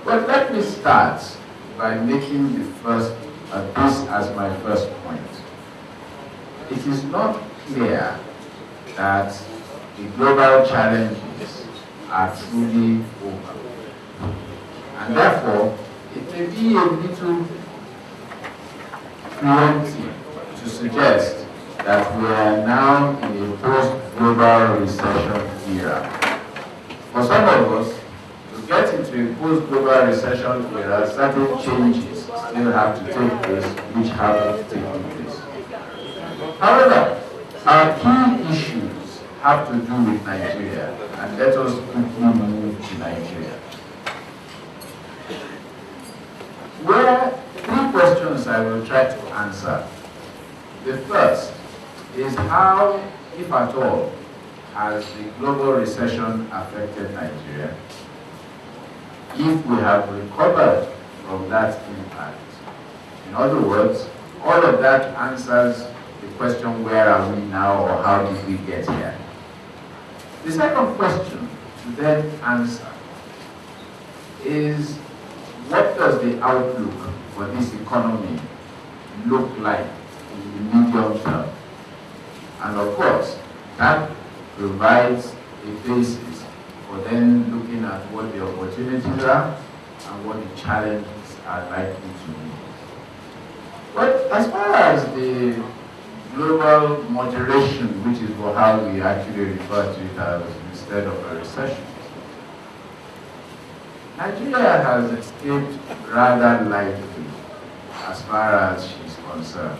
But let me start by making this as my first point. It is not clear that the global challenges are truly over. And therefore, it may be a little preemptive to suggest that we are now in a post-global recession era. For some of us, to get into a post-global recession era, certain changes still have to take place, which haven't taken place. However, our key issues have to do with Nigeria, and let us quickly move to Nigeria. Where three questions I will try to answer. The first is how, if at all, has the global recession affected Nigeria? If we have recovered from that impact. In other words, all of that answers the question, where are we now, or how did we get here? The second question to then answer is, what does the outlook for this economy look like in the medium term? And of course, that provides a basis for then looking at what the opportunities are and what the challenges are likely to be. But as far as the global moderation, which is how we actually refer to it as instead of a recession, Nigeria has escaped rather lightly as far as she's concerned.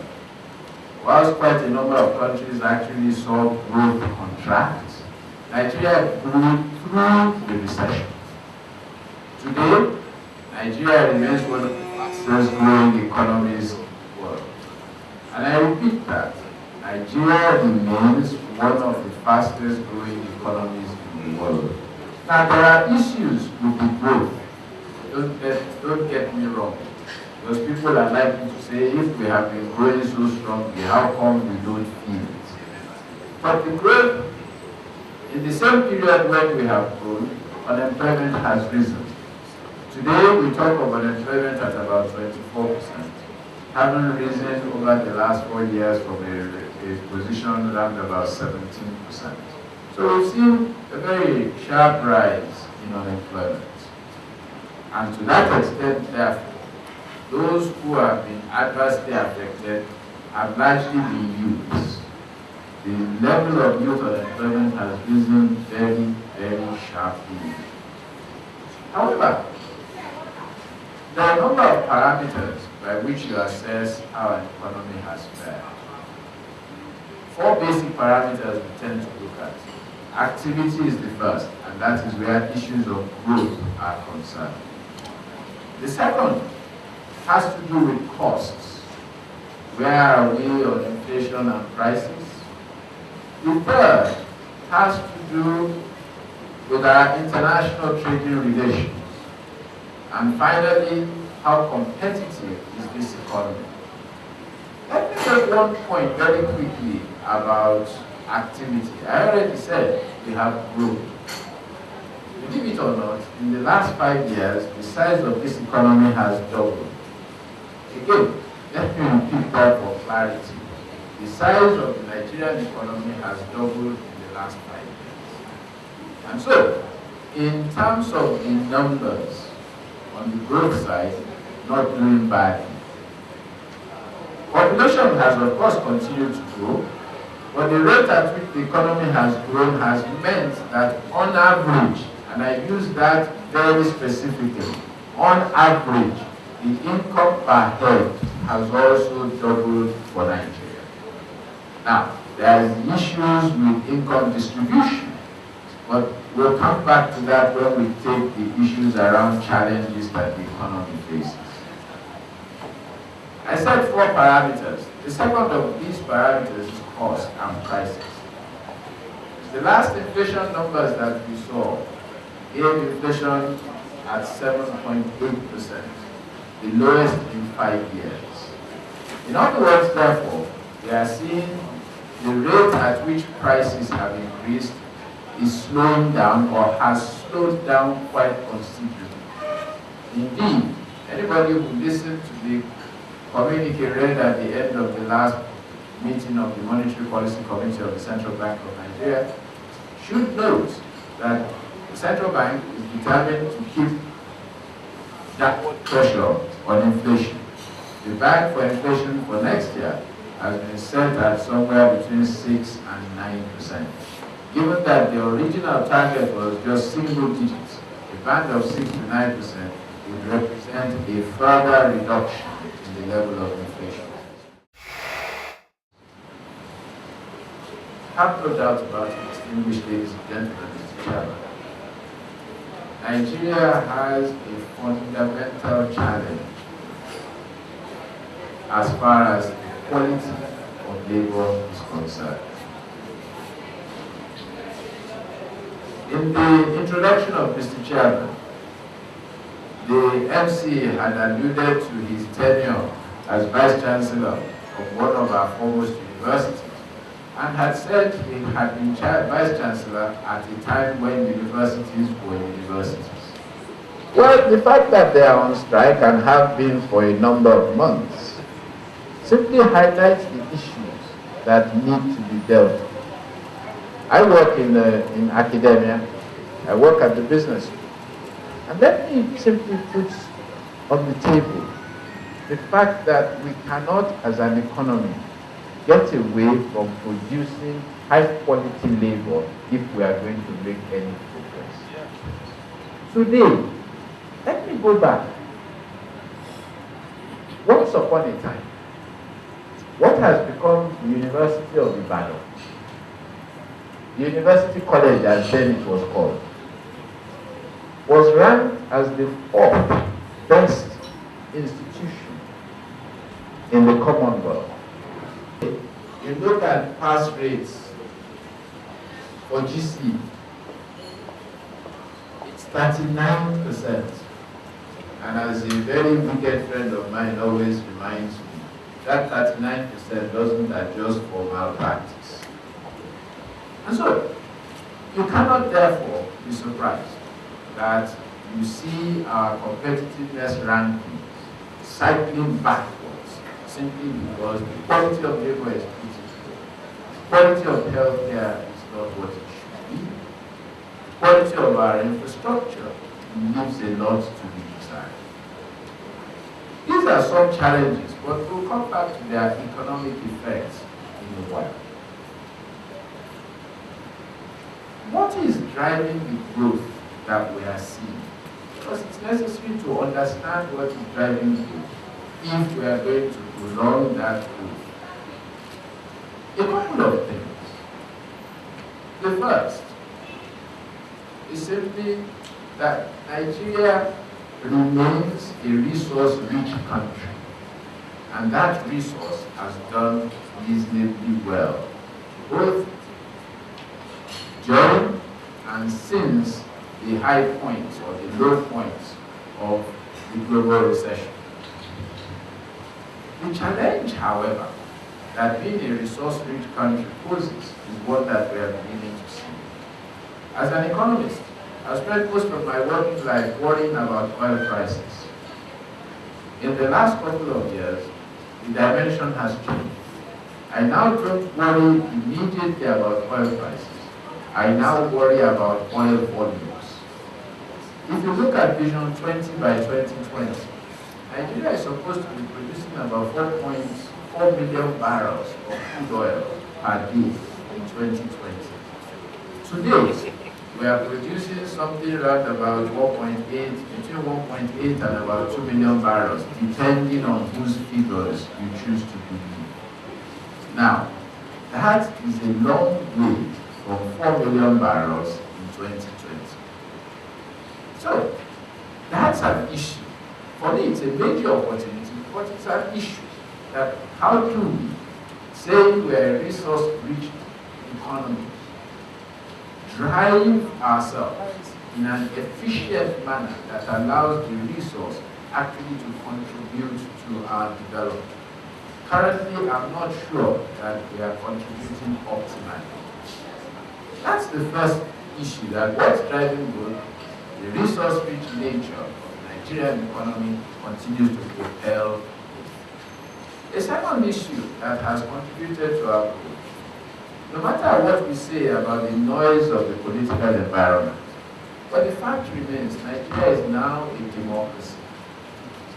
Whilst quite a number of countries actually saw growth contract, Nigeria grew through the recession. Today, Nigeria remains one of the fastest growing economies in the world. And I repeat that, Nigeria remains one of the fastest growing economies in the world. Now, there are issues with the growth. Don't get me wrong. Because people are likely to say, if we have been growing so strongly, how come we don't feel it? But the growth, in the same period when we have grown, unemployment has risen. Today, we talk of unemployment at about 24%, having risen over the last 4 years from a position around about 17%. So we've seen a very sharp rise in unemployment. And to that extent, therefore, those who have been adversely affected have largely been youths. The level of youth unemployment has risen very, very sharply. However, there are a number of parameters by which you assess how an economy has fared. 4 basic parameters we tend to look at. Activity is the first, and that is where issues of growth are concerned. The second has to do with costs. Where are we on inflation and prices? The third has to do with our international trading relations. And finally, how competitive is this economy? Let me make one point very quickly about activity. I already said we have growth. Believe it or not, in the last 5 years, the size of this economy has doubled. Again, let me repeat that for clarity. The size of the Nigerian economy has doubled in the last 5 years. And so, in terms of the numbers, on the growth side, not doing badly. Population has, of course, continued to grow, but the rate at which the economy has grown has meant that on average, and I use that very specifically, on average, the income per head has also doubled for Nigeria. Now, there are issues with income distribution, but we'll come back to that when we take the issues around challenges that the economy faces. I said 4 parameters. The second of these parameters is cost and prices. The last inflation numbers that we saw gave inflation at 7.8%, the lowest in 5 years. In other words, therefore, we are seeing the rate at which prices have increased is slowing down or has slowed down quite considerably. Indeed, anybody who listened to the communique read at the end of the last meeting of the Monetary Policy Committee of the Central Bank of Nigeria should note that the central bank is determined to keep that pressure on inflation. The bank for inflation for next year has been set at somewhere between 6 and 9%. Given that the original target was just single digits, a band of 6 to 9% would represent a further reduction in the level of inflation. I have no doubt about it, distinguished ladies and gentlemen, Mr. Chairman. Nigeria has a fundamental challenge as far as the quality of labor is concerned. In the introduction of Mr. Chairman, the MC had alluded to his tenure as Vice Chancellor of one of our foremost universities and had said he had been Vice Chancellor at a time when universities were universities. Well, the fact that they are on strike and have been for a number of months simply highlights the issues that need to be dealt with. I work in academia, I work at the business school, and let me simply put on the table the fact that we cannot, as an economy, get away from producing high-quality labor if we are going to make any progress. Today, let me go back. Once upon a time, what has become the University of Ibadan, the University College as then it was called, was ranked as the 4th best institution in the Commonwealth. You look at pass rates for GC, it's 39%. And as a very wicked friend of mine always reminds me, that 39% doesn't adjust for malpractice. And so, you cannot therefore be surprised that you see our competitiveness rankings cycling backwards simply because the quality of labor is pretty poor. The quality of healthcare is not what it should be. The quality of our infrastructure leaves a lot to be desired. These are some challenges, but we'll come back to their economic effects in a while. What is driving the growth that we are seeing? Because it's necessary to understand what is driving growth if we are going to prolong that growth. A couple of things. The first is simply that Nigeria remains a resource-rich country, and that resource has done reasonably well, both during and since the high points or the low points of the global recession. The challenge, however, that being a resource-rich country poses is one that we are beginning to see. As an economist, I've spent most of my working life worrying about oil prices. In the last couple of years, the dimension has changed. I now don't worry immediately about oil prices. I now worry about oil volumes. If you look at Vision 20 by 2020, Nigeria is supposed to be producing about 4.4 million barrels of crude oil per day in 2020. Today, we are producing something around about 1.8, between 1.8 and about 2 million barrels, depending on whose figures you choose to believe. Now, that is a long way from 4 million barrels in 2020. So, that's an issue. For me, it's a major opportunity, but it's an issue. That how do we say we're a resource-rich economy, drive ourselves in an efficient manner that allows the resource actually to contribute to our development? Currently, I'm not sure that we are contributing optimally. That's the first issue, that what's driving growth, the resource-rich nature of Nigerian economy continues to propel. A second issue that has contributed to our growth, no matter what we say about the noise of the political environment, but the fact remains, Nigeria is now a democracy.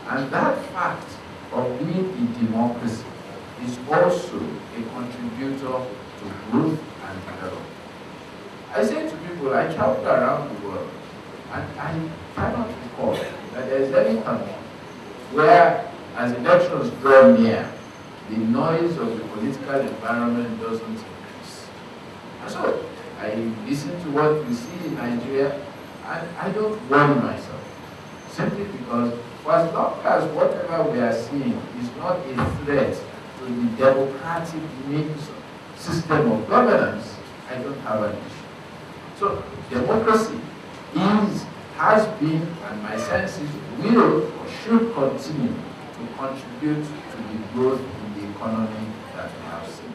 And that fact of being a democracy is also a contributor to growth and development. I say to people, I travel around the world, and I cannot recall that there is any country where, as elections draw near, the noise of the political environment doesn't increase. And so, I listen to what we see in Nigeria, and I don't worry myself, simply because for as long as whatever we are seeing is not a threat to the democratic system of governance, I don't have an issue. So, democracy has been, and my sense is will or should continue to contribute to the growth in the economy that we have seen.